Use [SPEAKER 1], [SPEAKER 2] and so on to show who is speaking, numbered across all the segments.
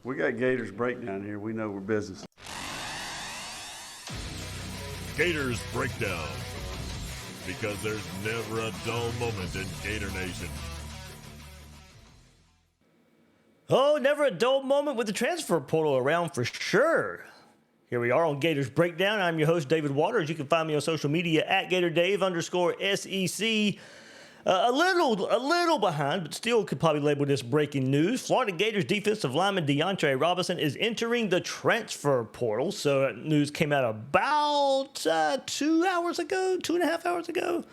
[SPEAKER 1] We got Gators breakdown here. We know we're business.
[SPEAKER 2] Gators breakdown. Because there's never a dull moment in Gator Nation.
[SPEAKER 3] Oh, never a dull moment with the transfer portal around for sure. Here we are on Gators Breakdown. I'm your host, David Waters. You can find me on social media at GatorDave_SEC. A little behind, but still could probably label this breaking news. Florida Gators defensive lineman DeAndre Robinson is entering the transfer portal. So that news came out about 2 hours ago, 2.5 hours ago.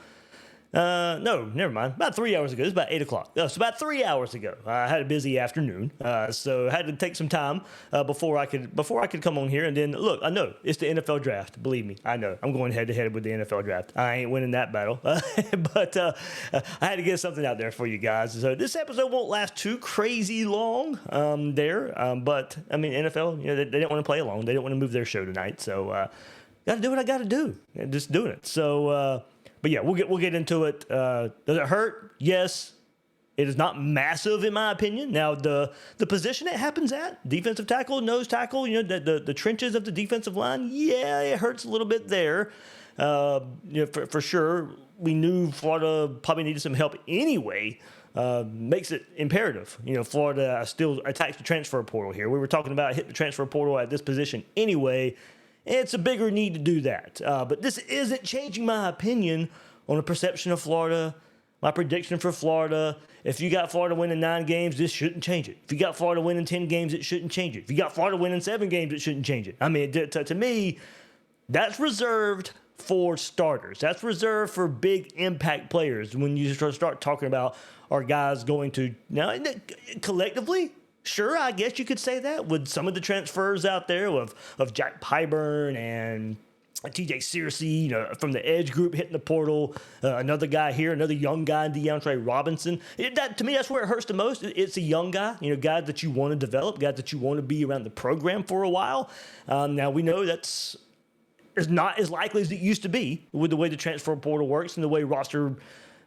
[SPEAKER 3] No, never mind. About 3 hours ago. It was about 8 o'clock. So about 3 hours ago. I had a busy afternoon, so I had to take some time before I could come on here. And then look, I know it's the NFL draft. Believe me, I know I'm going head to head with the NFL draft. I ain't winning that battle, but I had to get something out there for you guys. So this episode won't last too crazy long. But I mean, NFL, they didn't want to play along. They didn't want to move their show tonight, so got to do what I got to do. Just doing it. So. But yeah, we'll get into it. Does it hurt? Yes. It is not massive in my opinion. Now the position it happens at, defensive tackle, nose tackle, the trenches of the defensive line, yeah, it hurts a little bit there. For sure. We knew Florida probably needed some help anyway. Makes it imperative. Florida still attacks the transfer portal here. We were talking about hitting the transfer portal at this position anyway. It's a bigger need to do that. But this isn't changing my opinion on the perception of Florida, my prediction for Florida. If you got Florida winning 9 games, this shouldn't change it. If you got Florida winning 10 games, it shouldn't change it. If you got Florida winning 7 games, it shouldn't change it. I mean, to me, that's reserved for starters. That's reserved for big impact players. When you start talking about are guys going to, now collectively, sure, I guess you could say that with some of the transfers out there of Jack Pyburn and TJ Searcy, from the edge group hitting the portal. Another guy here, another young guy, DeAndre Robinson. To me, that's where it hurts the most. It's a young guy, guy that you want to develop, guy that you want to be around the program for a while. Now, we know it's not as likely as it used to be with the way the transfer portal works and the way roster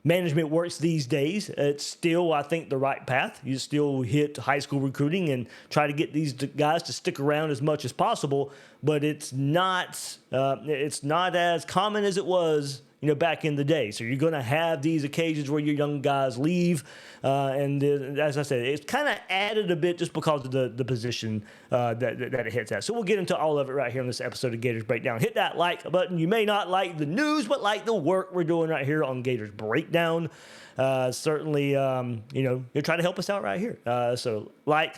[SPEAKER 3] management works these days. It's still, I think, the right path. You still hit high school recruiting and try to get these guys to stick around as much as possible, but it's not as common as it was, back in the day. So you're going to have these occasions where your young guys leave, and as I said, it's kind of added a bit just because of the position that it hits at. So we'll get into all of it right here on this episode of Gators Breakdown. Hit that like button. You may not like the news, but like the work we're doing right here on Gators Breakdown. Certainly, you're trying to help us out right here. So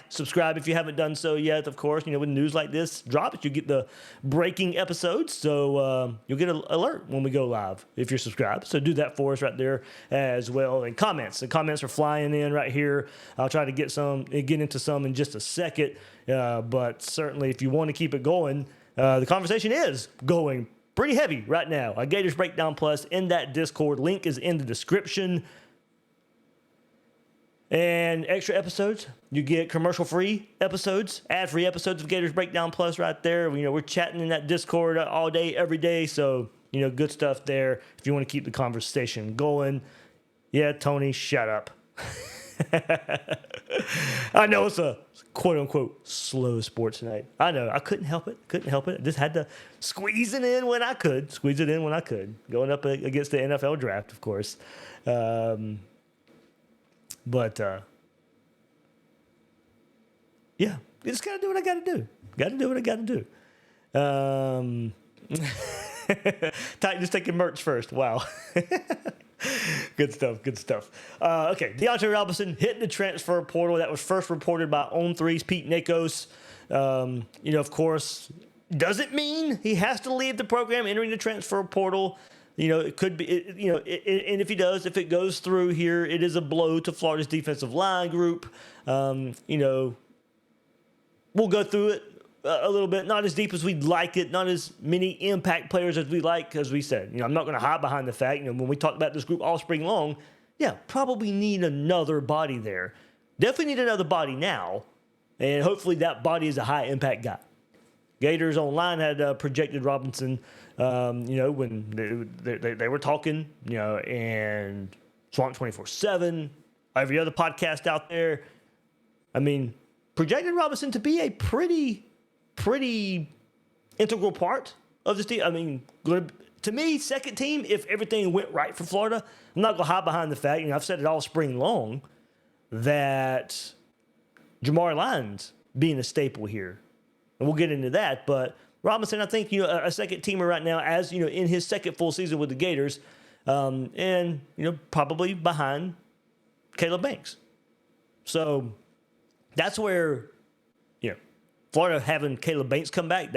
[SPEAKER 3] subscribe if you haven't done so yet. Of course, when news like this drops, you get the breaking episodes. So you'll get an alert when we go live if you're subscribed. So do that for us right there as well. And comments. The comments are flying in right here. I'll try to get into some in just a second. But certainly, if you want to keep it going, the conversation is going pretty heavy right now. Gators Breakdown Plus in that Discord. Link is in the description. And extra episodes, you get commercial-free episodes, ad-free episodes of Gators Breakdown Plus right there. We're chatting in that Discord all day, every day. So, good stuff there if you want to keep the conversation going. Yeah, Tony, shut up. I know it's a quote-unquote slow sport tonight. I know. I couldn't help it. I just had to squeeze it in when I could. Going up against the NFL draft, of course. But yeah, you just got to do what I got to do. Just taking merch first. Wow. Good stuff. Okay, DeAndre Robinson hitting the transfer portal. That was first reported by On3's Pete Nakos. Of course, doesn't mean he has to leave the program entering the transfer portal. It could be, and if he does, if it goes through here, it is a blow to Florida's defensive line group. We'll go through it a little bit, not as deep as we'd like it, not as many impact players as we like, as we said. I'm not going to hide behind the fact, when we talked about this group all spring long, probably need another body there. Definitely need another body now, and hopefully that body is a high impact guy. Gators Online had projected Robinson, when they were talking, and Swamp 24/7, every other podcast out there. I mean, projected Robinson to be a pretty integral part of this team. I mean, to me, second team, if everything went right for Florida. I'm not going to hide behind the fact, I've said it all spring long, that Jamari Lyons being a staple here. And we'll get into that. But Robinson, I think, a second teamer right now, as, in his second full season with the Gators, and, probably behind Caleb Banks. So that's where, Florida having Caleb Banks come back,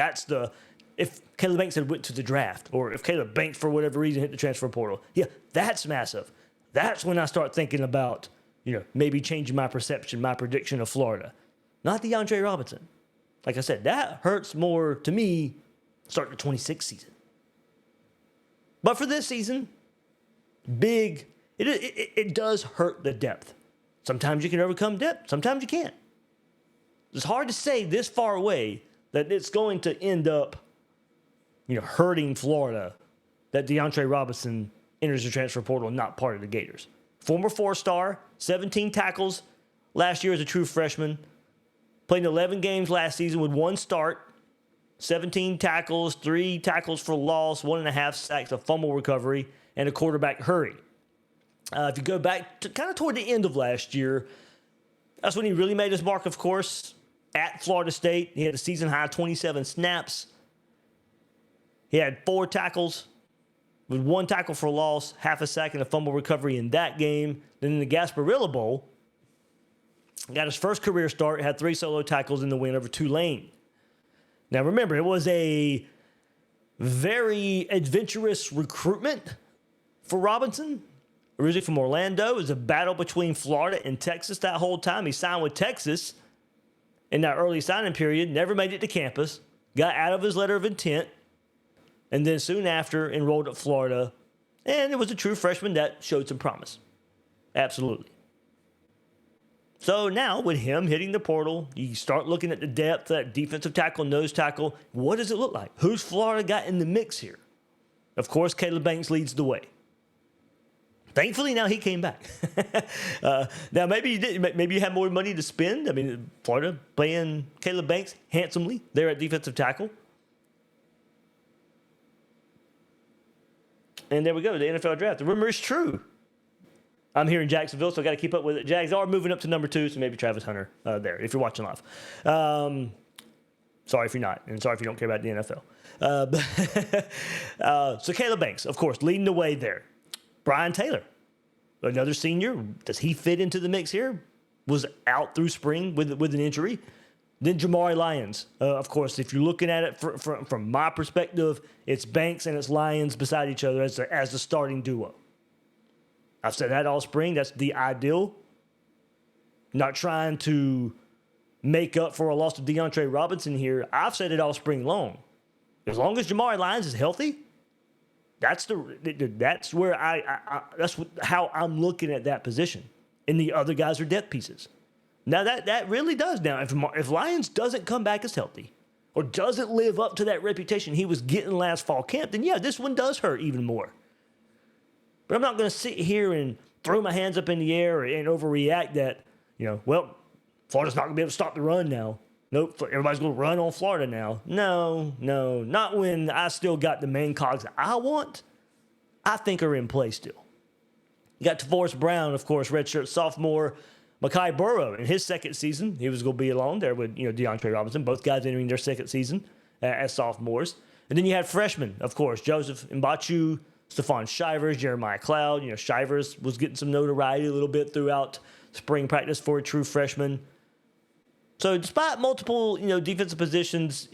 [SPEAKER 3] if Caleb Banks had went to the draft, or if Caleb Banks, for whatever reason, hit the transfer portal, that's massive. That's when I start thinking about, maybe changing my perception, my prediction of Florida. Not DeAndre Robinson. Like I said, that hurts more to me starting the 26th season. But for this season, it does hurt the depth. Sometimes you can overcome depth, sometimes you can't. It's hard to say this far away that it's going to end up, hurting Florida, that DeAndre Robinson enters the transfer portal and not part of the Gators. Former 4-star, 17 tackles last year as a true freshman. Played 11 games last season with 1 start, 17 tackles, 3 tackles for loss, 1.5 sacks, a fumble recovery, and a quarterback hurry. If you go back to kind of toward the end of last year, that's when he really made his mark, of course, at Florida State. He had a season-high 27 snaps. He had 4 tackles with 1 tackle for loss, 0.5 sack, and a fumble recovery in that game. Then in the Gasparilla Bowl, got his first career start, had 3 solo tackles in the win over Tulane. Now, remember, it was a very adventurous recruitment for Robinson. Originally from Orlando. It was a battle between Florida and Texas that whole time. He signed with Texas in that early signing period, never made it to campus, got out of his letter of intent, and then soon after enrolled at Florida. And it was a true freshman that showed some promise. Absolutely. So now, with him hitting the portal, you start looking at the depth, that defensive tackle, nose tackle. What does it look like? Who's Florida got in the mix here? Of course, Caleb Banks leads the way. Thankfully, now he came back. Now, maybe you did. Maybe you had more money to spend. I mean, Florida paying Caleb Banks handsomely there at defensive tackle. And there we go, the NFL draft. The rumor is true. I'm here in Jacksonville, so I got to keep up with it. Jags are moving up to number 2, so maybe Travis Hunter there, if you're watching live. Sorry if you're not, and sorry if you don't care about the NFL. So Caleb Banks, of course, leading the way there. Brian Taylor, another senior. Does he fit into the mix here? Was out through spring with an injury. Then Jamari Lyons. Of course, if you're looking at it from my perspective, it's Banks and it's Lyons beside each other as the starting duo. I've said that all spring. That's the ideal. Not trying to make up for a loss of DeAndre Robinson here. I've said it all spring long. As long as Jamari Lyons is healthy, that's where that's how I'm looking at that position. And the other guys are depth pieces. Now that really does. Now, if Lyons doesn't come back as healthy or doesn't live up to that reputation he was getting last fall camp, then yeah, this one does hurt even more. But I'm not going to sit here and throw my hands up in the air and overreact that, Florida's not going to be able to stop the run now. Nope, everybody's going to run on Florida now. No, not when I still got the main cogs that I want, I think are in play still. You got DeForest Brown, of course, redshirt sophomore. Makai Burrow in his second season, he was going to be along there with DeAndre Robinson, both guys entering their second season as sophomores. And then you had freshmen, of course, Joseph Mbachu, Stephon Shivers, Jeremiah Cloud. Shivers was getting some notoriety a little bit throughout spring practice for a true freshman. So despite multiple, defensive positions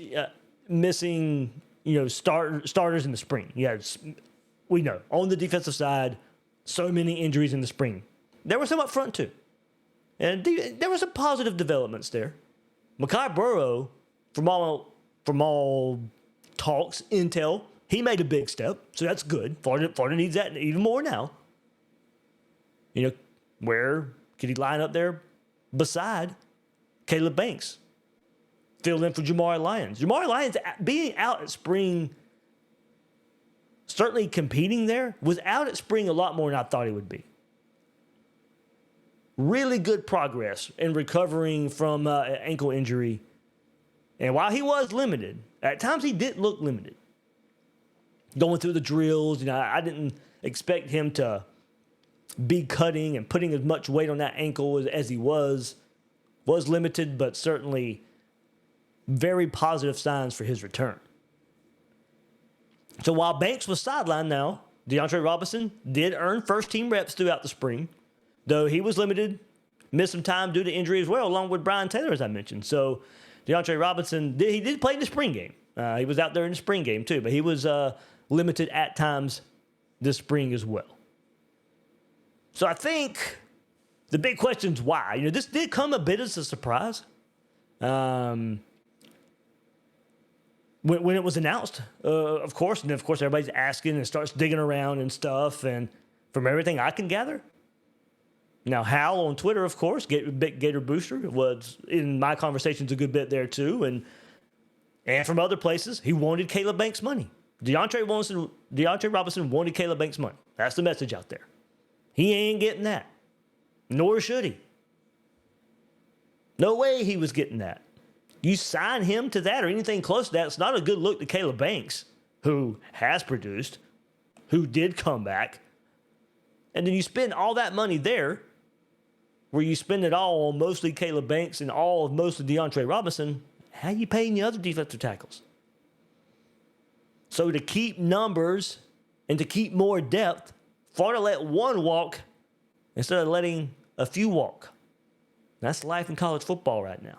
[SPEAKER 3] missing, starters in the spring. We know on the defensive side, so many injuries in the spring. There were some up front too. And there were some positive developments there. Makai Burrow, from all talks, intel, he made a big step, so that's good. Florida needs that even more now. Where could he line up there beside Caleb Banks? Fill in for Jamari Lyons. Jamari Lyons being out at spring, certainly competing there, was out at spring a lot more than I thought he would be. really good progress in recovering from an ankle injury. And while he was limited, at times he did look limited. Going through the drills, I didn't expect him to be cutting and putting as much weight on that ankle as he was. Was limited, but certainly very positive signs for his return. So while Banks was sidelined now, DeAndre Robinson did earn first-team reps throughout the spring, though he was limited, missed some time due to injury as well, along with Brian Taylor, as I mentioned. So DeAndre Robinson, he did play in the spring game. He was out there in the spring game too, but he was limited at times this spring as well. So I think the big question is why. This did come a bit as a surprise. When it was announced, of course, and of course everybody's asking and starts digging around and stuff, and from everything I can gather, now Hal on Twitter, of course, Gator Booster, was in my conversations a good bit there too, and from other places, he wanted Caleb Banks' money. DeAndre Robinson wanted Caleb Banks' money. That's the message out there. He ain't getting that, nor should he. No way he was getting that. You sign him to that or anything close to that, it's not a good look to Caleb Banks, who has produced, who did come back. And then you spend all that money there, where you spend it all on mostly Caleb Banks and all of most of DeAndre Robinson. How you paying the other defensive tackles? So to keep numbers and to keep more depth, Florida let one walk instead of letting a few walk. That's life in college football right now.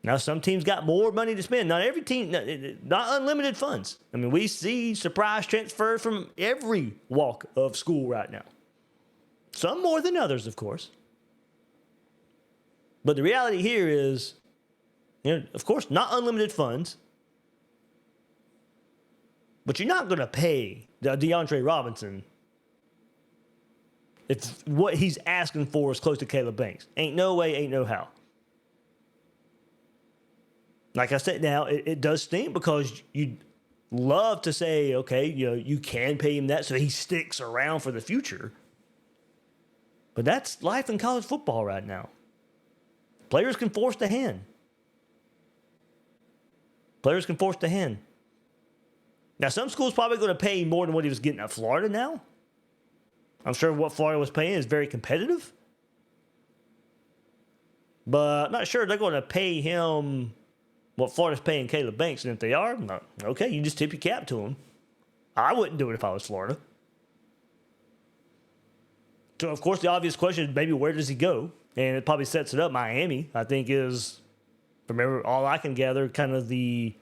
[SPEAKER 3] Now, some teams got more money to spend. Not every team, not unlimited funds. I mean, we see surprise transfer from every walk of school right now. Some more than others, of course. But the reality here is, of course, not unlimited funds. But you're not going to pay DeAndre Robinson if what he's asking for is close to Caleb Banks. Ain't no way, ain't no how. Like I said, now, it does stink because you'd love to say, okay, you can pay him that so he sticks around for the future. But that's life in college football right now. Players can force the hand. Players can force the hand. Now, some schools probably going to pay more than what he was getting at Florida now. I'm sure what Florida was paying is very competitive. But I'm not sure they're going to pay him what Florida's paying Caleb Banks. And if they are, okay, you just tip your cap to him. I wouldn't do it if I was Florida. So, of course, the obvious question is maybe where does he go? And it probably sets it up. Miami, I think, is, from all I can gather, kind of the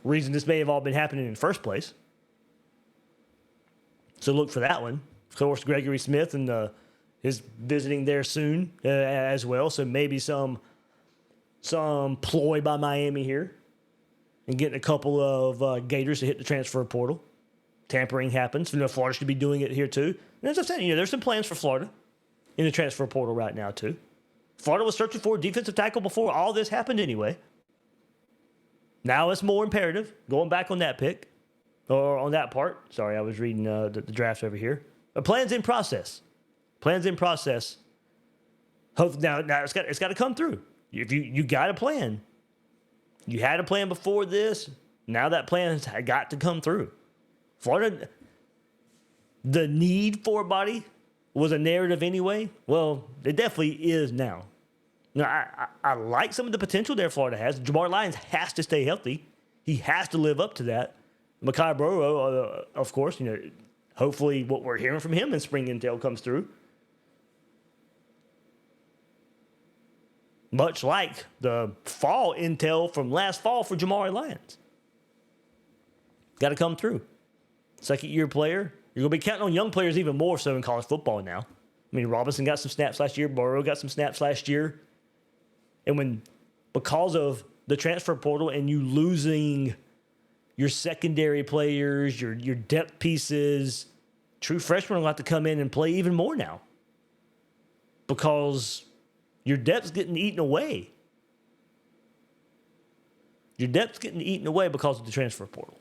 [SPEAKER 3] reason this may have all been happening in the first place. So look for that one. Of course, Gregory Smith and is visiting there soon as well. So maybe some ploy by Miami here and getting a couple of Gators to hit the transfer portal. Tampering happens. Florida should be doing it here too. And as I said, there's some plans for Florida in the transfer portal right now too. Florida was searching for a defensive tackle before all this happened anyway. Now it's more imperative. Going back on that pick, or on that part. Sorry, I was reading the draft over here. But plans in process. Plans in process. Now it's got to come through. If you got a plan. You had a plan before this. Now that plan has got to come through. Florida, the need for a body was a narrative anyway. Well, it definitely is now. I like some of the potential there Florida has. Jamar Lyons has to stay healthy. He has to live up to that. Makai Burrow, of course, hopefully what we're hearing from him in spring intel comes through. Much like the fall intel from last fall for Jamar Lyons. Got to come through. Second-year player. You're going to be counting on young players even more so in college football now. I mean, Robinson got some snaps last year. Burrow got some snaps last year. And because of the transfer portal and you losing your secondary players, your depth pieces, true freshmen will have to come in and play even more now. Because your depth's getting eaten away. Your depth's getting eaten away because of the transfer portal.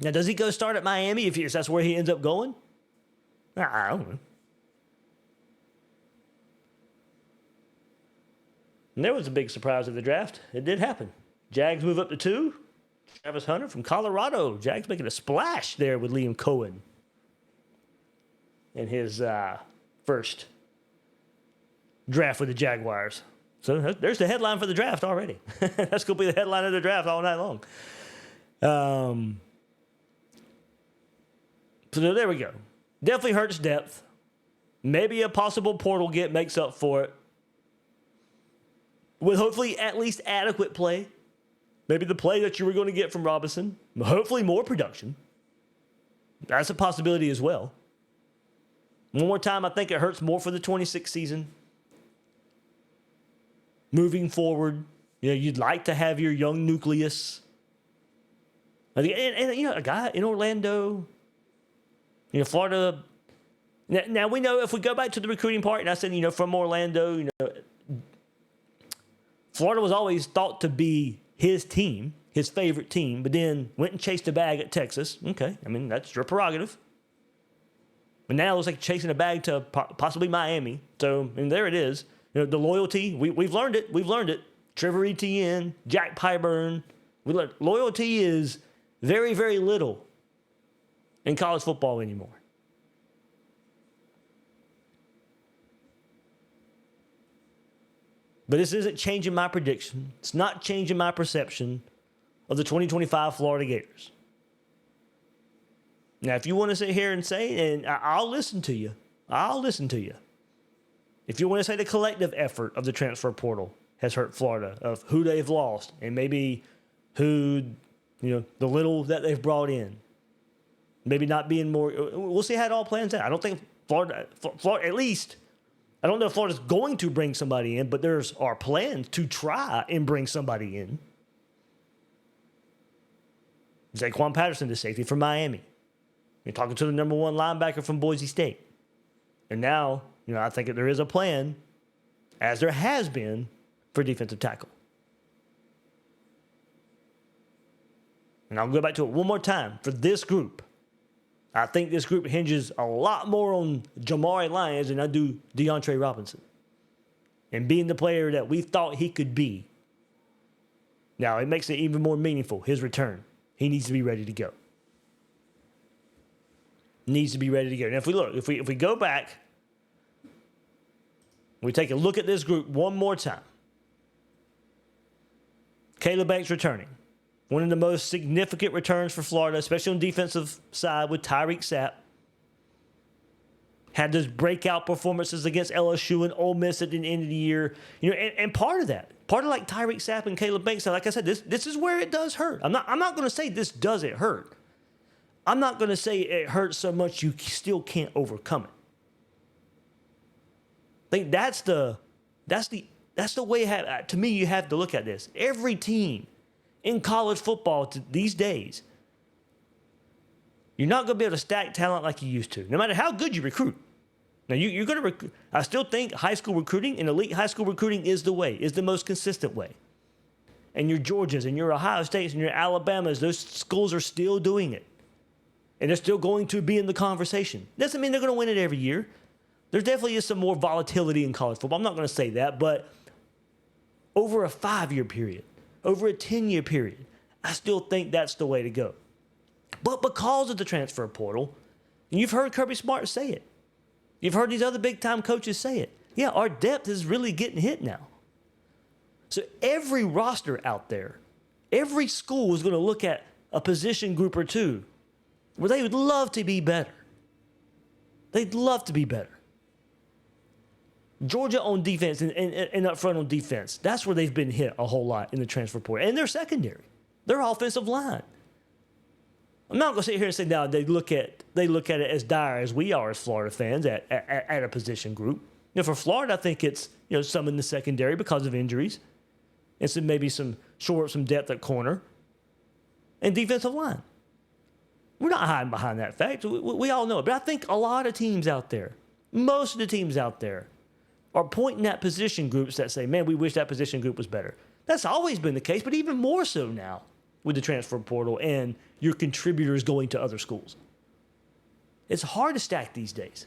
[SPEAKER 3] Now, does he go start at Miami if that's where he ends up going? I don't know. And there was a big surprise at the draft. It did happen. Jags move up to 2. Travis Hunter from Colorado. Jags making a splash there with Liam Cohen in his first draft with the Jaguars. So there's the headline for the draft already. That's going to be the headline of the draft all night long. So there we go. Definitely hurts depth. Maybe a possible portal get makes up for it. With hopefully at least adequate play. Maybe the play that you were going to get from Robinson. Hopefully more production. That's a possibility as well. One more time, I think it hurts more for the 26th season. Moving forward, you'd like to have your young nucleus. And a guy in Orlando, Florida. Now we know if we go back to the recruiting part, and I said, from Orlando, Florida was always thought to be his team, his favorite team, but then went and chased a bag at Texas. Okay, that's your prerogative. But now it looks like chasing a bag to possibly Miami. So, there it is. The loyalty, we've learned it. We've learned it. Trevor Etienne, Jack Pyburn. We learned loyalty is very, very little in college football anymore. But this isn't changing my prediction. It's not changing my perception of the 2025 Florida Gators. Now, if you want to sit here and say, and I'll listen to you. I'll listen to you. If you want to say the collective effort of the transfer portal has hurt Florida, of who they've lost, and maybe who, the little that they've brought in, maybe not being more, we'll see how it all plans out. I don't think Florida, at least, I don't know if Florida's going to bring somebody in, but there's our plans to try and bring somebody in. Zaquan Patterson, the safety from Miami. You're talking to the number 1 linebacker from Boise State. And now, I think there is a plan, as there has been, for defensive tackle. And I'll go back to it one more time. For this group, I think this group hinges a lot more on Jamari Lyons than I do DeAndre Robinson. And being the player that we thought he could be. Now, it makes it even more meaningful, his return. He needs to be ready to go. Needs to be ready to go. Now, if we go back, we take a look at this group one more time. Caleb Banks returning. One of the most significant returns for Florida, especially on the defensive side with Tyreek Sapp. Had those breakout performances against LSU and Ole Miss at the end of the year. And part of that, like Tyreek Sapp and Caleb Banks, like I said, this is where it does hurt. I'm not going to say this doesn't hurt. I'm not going to say it hurts so much you still can't overcome it. I think that's the way to me you have to look at this. Every team in college football these days, you're not going to be able to stack talent like you used to, no matter how good you recruit. Now, you're going to recruit. I still think high school recruiting and elite high school recruiting is the most consistent way. And your Georgias and your Ohio States and your Alabamas, those schools are still doing it. And they're still going to be in the conversation. Doesn't mean they're going to win it every year. There definitely is some more volatility in college football. I'm not going to say that, but over a 5-year period, over a 10-year period, I still think that's the way to go. But because of the transfer portal, and you've heard Kirby Smart say it. You've heard these other big-time coaches say it. Yeah, our depth is really getting hit now. So every roster out there, every school is going to look at a position group or two where they would love to be better. They'd love to be better. Georgia on defense and up front on defense, that's where they've been hit a whole lot in the transfer portal. And their secondary, their offensive line. I'm not going to sit here and say now they look at it as dire as we are as Florida fans at a position group. For Florida, I think it's some in the secondary because of injuries, and maybe some depth at corner, and defensive line. We're not hiding behind that fact. We all know it. But I think a lot of teams out there, most of the teams out there, are pointing at position groups that say, man, we wish that position group was better. That's always been the case, but even more so now with the transfer portal and your contributors going to other schools. It's hard to stack these days.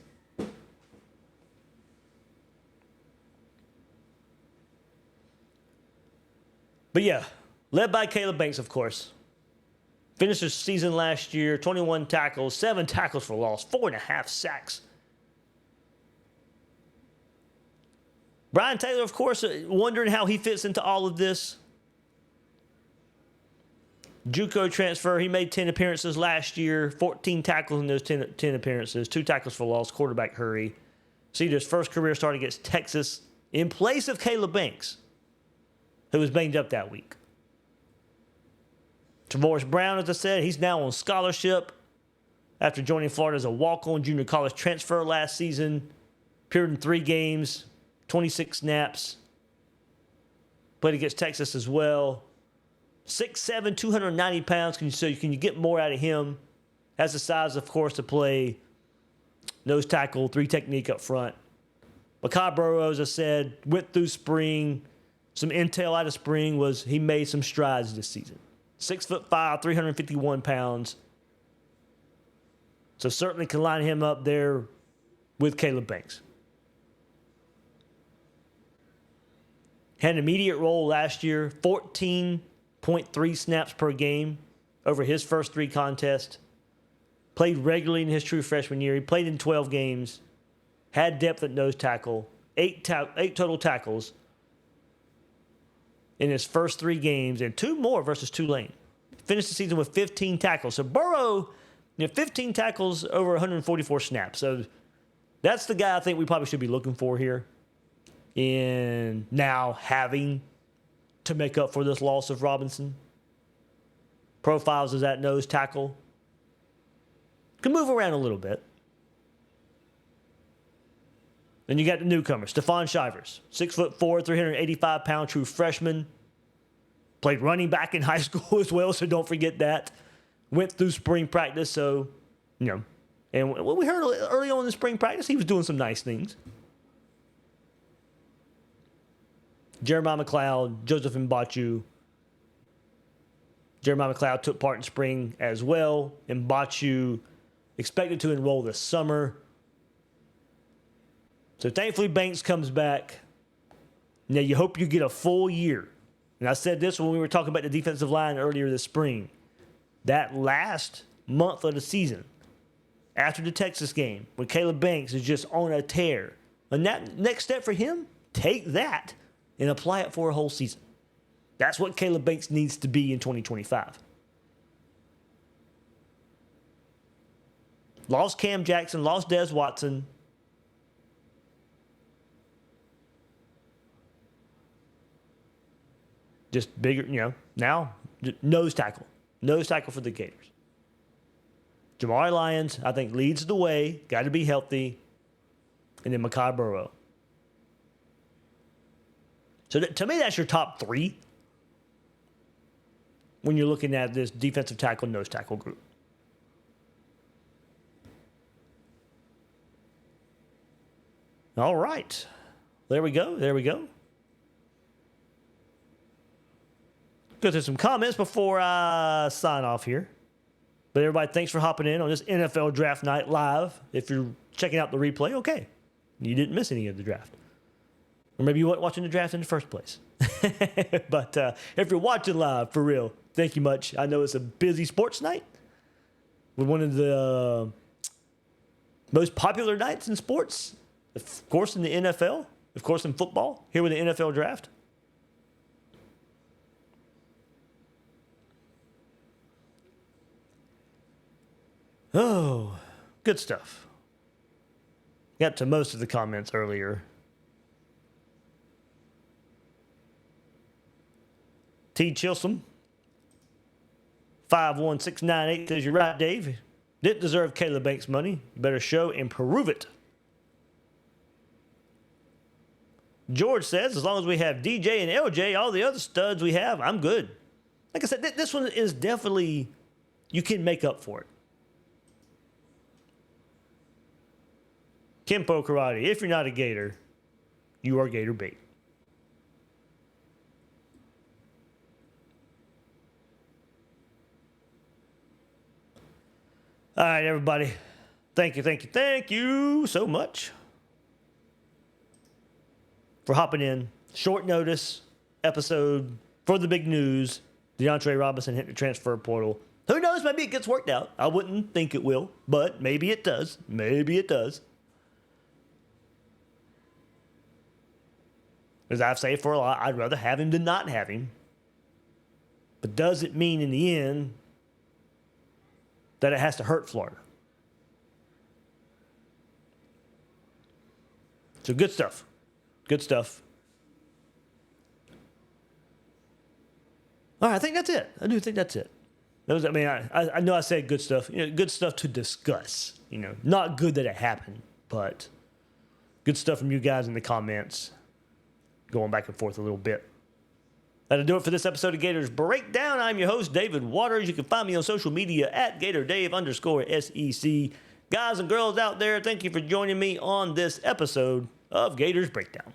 [SPEAKER 3] But yeah, led by Caleb Banks, of course. Finished his season last year, 21 tackles, 7 tackles for loss, 4.5 sacks. Brian Taylor, of course, wondering how he fits into all of this. JUCO transfer, he made 10 appearances last year, 14 tackles in those 10 appearances, 2 tackles for loss, quarterback hurry. See his first career start against Texas in place of Caleb Banks, who was banged up that week. Tavoris Brown, as I said, he's now on scholarship after joining Florida as a walk-on junior college transfer last season. Appeared in 3 games, 26 snaps. Played against Texas as well. 6'7", 290 pounds. Can you get more out of him? Has the size, of course, to play nose tackle, 3 technique up front. Makai Burrow, as I said, went through spring. Some intel out of spring was he made some strides this season. 6'5", 351 pounds. So certainly can line him up there with Caleb Banks. Had an immediate role last year, 14.3 snaps per game over his first 3 contests. Played regularly in his true freshman year. He played in 12 games. Had depth at nose tackle. 8 total tackles in his first 3 games, and 2 more versus Tulane. Finished the season with 15 tackles. So Burrow, 15 tackles over 144 snaps. So that's the guy I think we probably should be looking for here in now having to make up for this loss of Robinson. Profiles as that nose tackle. Can move around a little bit. Then you got the newcomer, Stephon Shivers, 6'4", 385-pound true freshman. Played running back in high school as well, so don't forget that. Went through spring practice, so, and what we heard early on in the spring practice, he was doing some nice things. Jeremiah McLeod, Joseph Mbachu. Jeremiah McLeod took part in spring as well. Mbachu expected to enroll this summer. So thankfully Banks comes back. Now you hope you get a full year. And I said this when we were talking about the defensive line earlier this spring. That last month of the season, after the Texas game, when Caleb Banks is just on a tear, and that next step for him, take that and apply it for a whole season. That's what Caleb Banks needs to be in 2025. Lost Cam Jackson, lost Des Watson. Just bigger, now nose tackle. Nose tackle for the Gators. Jamari Lyons, I think, leads the way. Got to be healthy. And then Makai Burrow. So to me, that's your top 3 when you're looking at this defensive tackle, nose tackle group. All right. There we go. Go through some comments before I sign off here. But everybody, thanks for hopping in on this NFL Draft Night live. If you're checking out the replay, okay. You didn't miss any of the draft. Or maybe you weren't watching the draft in the first place. But if you're watching live, for real, thank you much. I know it's a busy sports night with one of the most popular nights in sports. Of course, in the NFL. Of course, in football. Here with the NFL draft. Oh, good stuff. Got to most of the comments earlier. T. Chilsom, 51698 says, you're right, Dave. Didn't deserve Caleb Banks' money. Better show and prove it. George says, as long as we have DJ and LJ, all the other studs we have, I'm good. Like I said, this one is definitely, you can make up for it. Kimpo Karate, if you're not a Gator, you are Gator bait. All right, everybody. Thank you so much for hopping in. Short notice episode for the big news. DeAndre Robinson hit the transfer portal. Who knows? Maybe it gets worked out. I wouldn't think it will, but maybe it does. Maybe it does. As I've said for a lot, I'd rather have him than not have him. But does it mean in the end that it has to hurt Florida? So good stuff. Good stuff. All right, I think that's it. I do think that's it. I know I said good stuff. Good stuff to discuss. Not good that it happened, but good stuff from you guys in the comments. Going back and forth a little bit. That'll do it for this episode of Gators Breakdown. I'm your host, David Waters. You can find me on social media at GatorDave_SEC. Guys and girls out there, thank you for joining me on this episode of Gators Breakdown.